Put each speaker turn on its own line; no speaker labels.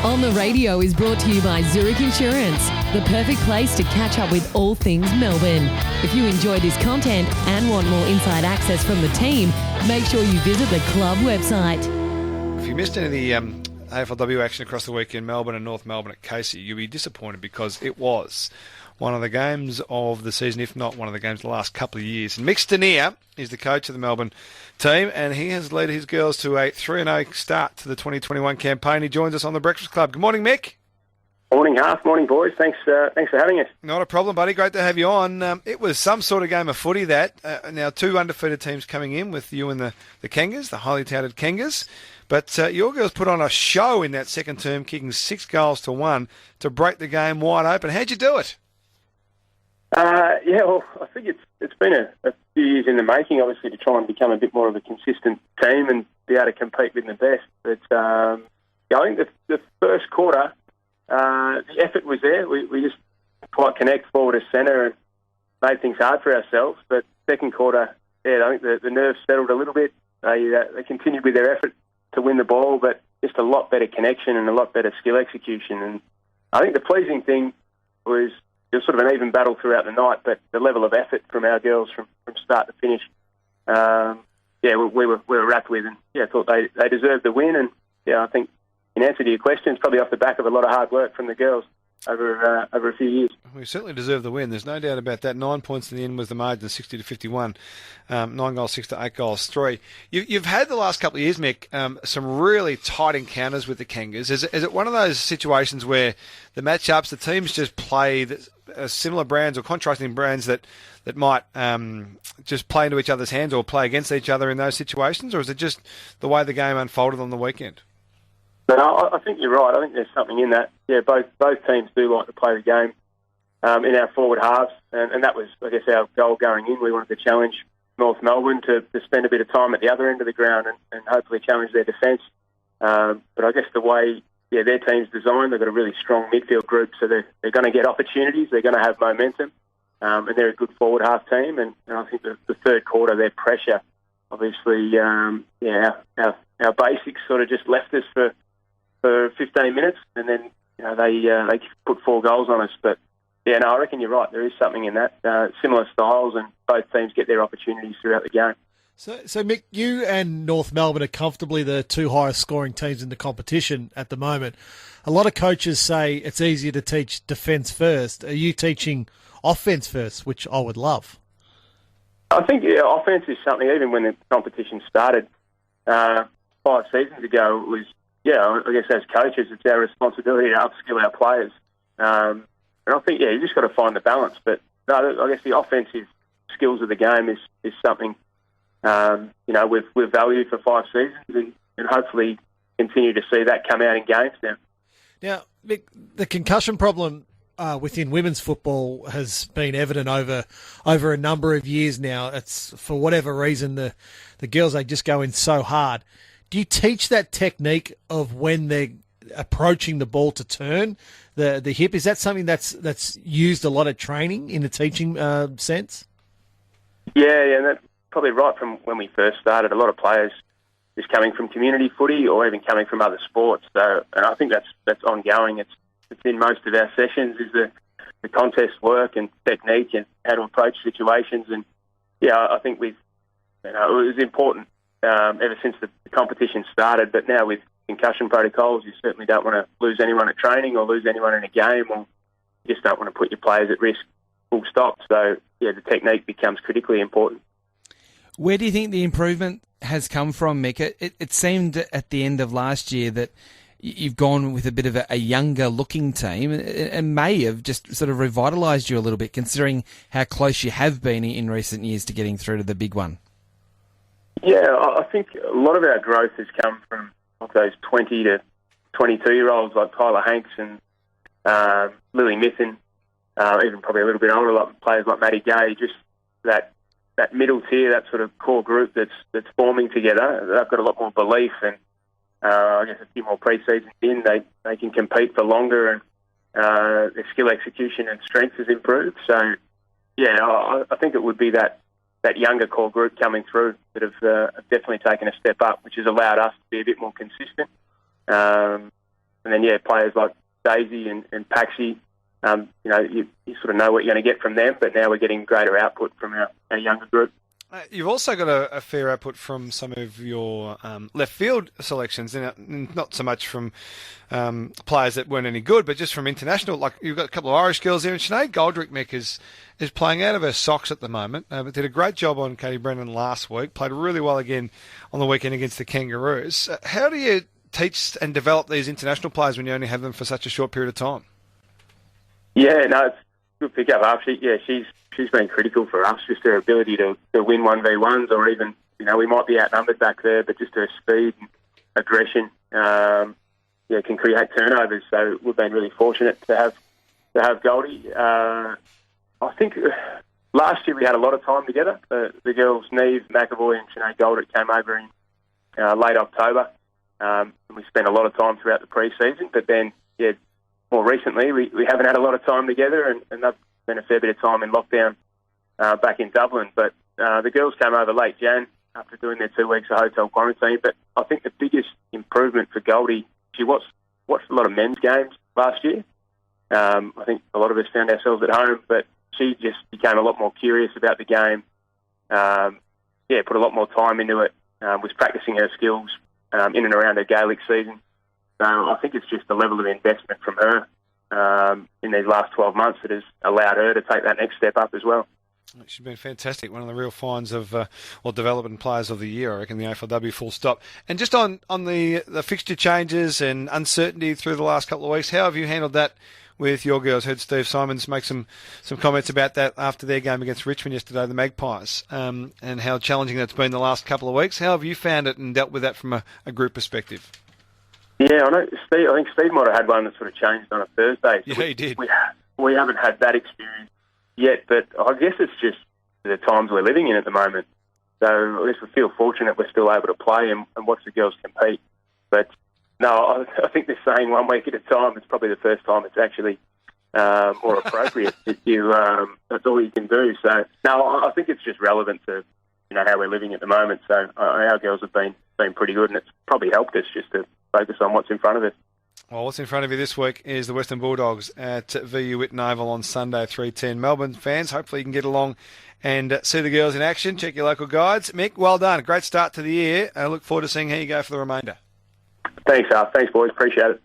On the Radio is brought to you by Zurich Insurance, the perfect place to catch up with all things Melbourne. If you enjoy this content and want more inside access from the team, make sure you visit the club website.
If you missed any of the AFLW action across the week in Melbourne and North Melbourne at Casey, you'll be disappointed because it was one of the games of the season, if not one of the games of the last couple of years. And Mick Stinear is the coach of the Melbourne team, and he has led his girls to a 3-0 start to the 2021 campaign. He joins us on the Breakfast Club. Good morning, Mick.
Morning, Half. Morning, boys. Thanks for having us.
Not a problem, buddy. Great to have you on. It was some sort of game of footy that. Now, two undefeated teams coming in with you and the Kangas, the highly touted Kangas. But your girls put on a show in that second term, kicking 6 goals to 1 to break the game wide open. How'd you do it?
Well, I think it's been a few years in the making, obviously, to try and become a bit more of a consistent team and be able to compete with the best. But I think the first quarter, the effort was there. We just quite connect forward to centre and made things hard for ourselves. But second quarter, I think the nerves settled a little bit. They continued with their effort to win the ball, but just a lot better connection and a lot better skill execution. And I think the pleasing thing was it was sort of an even battle throughout the night, but the level of effort from our girls from start to finish, we were wrapped with, and I thought they deserved the win. And I think in answer to your question, it's probably off the back of a lot of hard work from the girls over a few years.
We certainly deserve the win. There's no doubt about that. 9 points in the end was the margin, 60 to 51. 9 goals, 6 to 8 goals, 3. You've had the last couple of years, Mick, some really tight encounters with the Kangas. Is it one of those situations where the matchups, the teams just play similar brands or contrasting brands that might just play into each other's hands or play against each other in those situations, or is it just the way the game unfolded on the weekend?
No, I think you're right. I think there's something in that. Yeah, both teams do like to play the game in our forward halves, and that was, I guess, our goal going in. We wanted to challenge North Melbourne to spend a bit of time at the other end of the ground and hopefully challenge their defence. But I guess the way their team's designed, they've got a really strong midfield group, so they're going to get opportunities, they're going to have momentum, and they're a good forward half team. And I think the third quarter, their pressure, obviously, our basics sort of just left us for 15 minutes, and then they put 4 goals on us. But I reckon you're right. There is something in that. Similar styles, and both teams get their opportunities throughout the game.
So Mick, you and North Melbourne are comfortably the 2 highest scoring teams in the competition at the moment. A lot of coaches say it's easier to teach defence first. Are you teaching offence first, which I would love?
I think offence is something, even when the competition started 5 seasons ago, it was, I guess as coaches, it's our responsibility to upskill our players. And I think, you just got to find the balance. But no, I guess the offensive skills of the game is something, we've valued for 5 seasons and hopefully continue to see that come out in games now.
Now, Mick, the concussion problem within women's football has been evident over a number of years now. It's, for whatever reason, the girls, they just go in so hard. Do you teach that technique of when they're approaching the ball to turn the hip? Is that something that's used a lot of training in the teaching sense? Yeah,
and that's probably right from when we first started. A lot of players just coming from community footy or even coming from other sports. So, and I think that's ongoing. It's in most of our sessions is the contest work and technique and how to approach situations. And I think it was important ever since the competition started. But now with concussion protocols, you certainly don't want to lose anyone at training or lose anyone in a game, or you just don't want to put your players at risk, full stop. So, the technique becomes critically important.
Where do you think the improvement has come from, Mick? It seemed at the end of last year that you've gone with a bit of a younger-looking team and may have just sort of revitalised you a little bit, considering how close you have been in recent years to getting through to the big one.
Yeah, I think a lot of our growth has come from those 20 to 22-year-olds like Tyler Hanks and Lily Mithen, even probably a little bit older, like players like Maddie Gay, just that middle tier, that sort of core group that's forming together. They've got a lot more belief, and I guess a few more pre-seasons in, they can compete for longer, and their skill execution and strength has improved. So, I think it would be that younger core group coming through that have definitely taken a step up, which has allowed us to be a bit more consistent. And then, players like Daisy and Paxi, you sort of know what you're going to get from them, but now we're getting greater output from our younger group.
You've also got a fair output from some of your left field selections, and not so much from players that weren't any good, but just from international. Like, you've got a couple of Irish girls there, and Sinead Goldrick, Mick, is playing out of her socks at the moment, but did a great job on Katie Brennan last week, played really well again on the weekend against the Kangaroos. How do you teach and develop these international players when you only have them for such a short period of time?
Yeah, no, it's a good pick up, Harv. She's been critical for us, just her ability to win 1v1s, or even, we might be outnumbered back there, but just her speed and aggression, can create turnovers. So we've been really fortunate to have Goldie. I think last year we had a lot of time together. The girls, Neve McAvoy and Sinead Goldrick, came over in late October, and we spent a lot of time throughout the pre-season. But then, more recently, we haven't had a lot of time together, and they've spent a fair bit of time in lockdown back in Dublin. But the girls came over late Jan after doing their 2 weeks of hotel quarantine. But I think the biggest improvement for Goldie, she watched a lot of men's games last year. I think a lot of us found ourselves at home, but she just became a lot more curious about the game. Put a lot more time into it, was practicing her skills in and around her Gaelic season. So I think it's just the level of investment from her in these last 12 months that has allowed her to take that next step up as well.
She's been fantastic. One of the real finds of, development players of the year, I reckon, the AFLW, full stop. And just on the fixture changes and uncertainty through the last couple of weeks, how have you handled that with your girls? Heard Steve Simons make some comments about that after their game against Richmond yesterday, the Magpies, and how challenging that's been the last couple of weeks. How have you found it and dealt with that from a group perspective?
Yeah, I know. I think Steve might have had one that sort of changed on a Thursday.
Yeah, he did.
We haven't had that experience yet, but I guess it's just the times we're living in at the moment. So I guess we feel fortunate we're still able to play and watch the girls compete. But no, I think they're saying 1 week at a time. It's probably the first time it's actually more appropriate. That's all you can do. So no, I think it's just relevant to how we're living at the moment. So our girls have been pretty good, and it's probably helped us just to focus on what's in front of us.
Well, what's in front of you this week is the Western Bulldogs at VU Whitten Oval on Sunday, 3:10. Melbourne fans, hopefully you can get along and see the girls in action. Check your local guides. Mick, well done. Great start to the year. I look forward to seeing how you go for the remainder.
Thanks, Al. Thanks, boys. Appreciate it.